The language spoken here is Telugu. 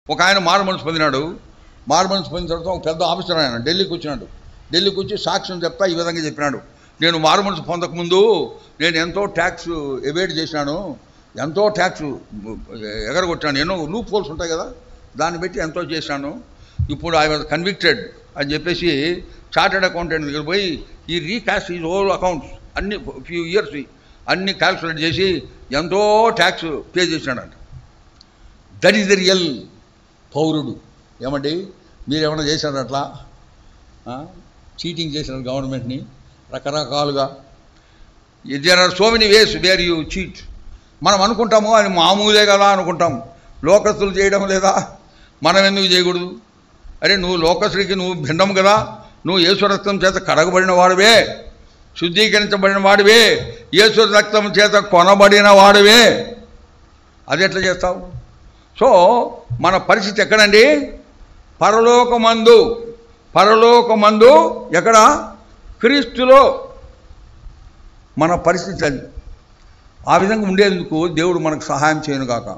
ఒక ఆయన మారు మనసు పొందినాడు. మారు మనసు పొందిన తర్వాత ఒక పెద్ద ఆఫీసర్ ఆయన ఢిల్లీకి వచ్చినాడు. ఢిల్లీకి వచ్చి సాక్ష్యం చెప్తా ఈ విధంగా చెప్పినాడు. నేను మారు మనసు పొందకముందు నేను ఎంతో ట్యాక్స్ ఎవేట్ చేసినాను, ఎంతో ట్యాక్స్ ఎగరగొట్టాను, ఎన్నో లూప్ హోల్స్ ఉంటాయి కదా, దాన్ని బట్టి ఎంతో చేశాను. ఇప్పుడు ఐ వాజ్ కన్విక్టెడ్ అని చెప్పేసి చార్టెడ్ అకౌంటెంట్ దగ్గర పోయి ఈ రీకాస్ట్ ఈజ్ హోల్ అకౌంట్స్ అన్ని ఫ్యూ ఇయర్స్ అన్ని క్యాల్కులేట్ చేసి ఎంతో ట్యాక్స్ పే చేసినాడంట. దట్ ఈజ్ ద రియల్ పౌరుడు. ఏమండి మీరేమన్నా చేశారు అట్లా? చీటింగ్ చేసినారు గవర్నమెంట్ని రకరకాలుగా. There are so many ways where you cheat. మనం అనుకుంటాము అది మామూలే కదా అనుకుంటాం. లోకస్తులు చేయడం లేదా, మనం ఎందుకు చేయకూడదు? అరే నువ్వు లోకస్తుడికి నువ్వు భిన్నం కదా, నువ్వు యేసు రక్తం చేత కడగబడిన వాడివే, శుద్ధీకరించబడిన వాడివే, యేసు రక్తం చేత కొనబడిన వాడివే, అది ఎట్లా చేస్తావు? సో మన పరిస్థితి ఎక్కడండి? పరలోకమందు. పరలోకమందు ఎక్కడ? క్రీస్తులో మన పరిస్థితి అది. ఆ విధంగా ఉండేందుకు దేవుడు మనకు సహాయం చేయను గాక.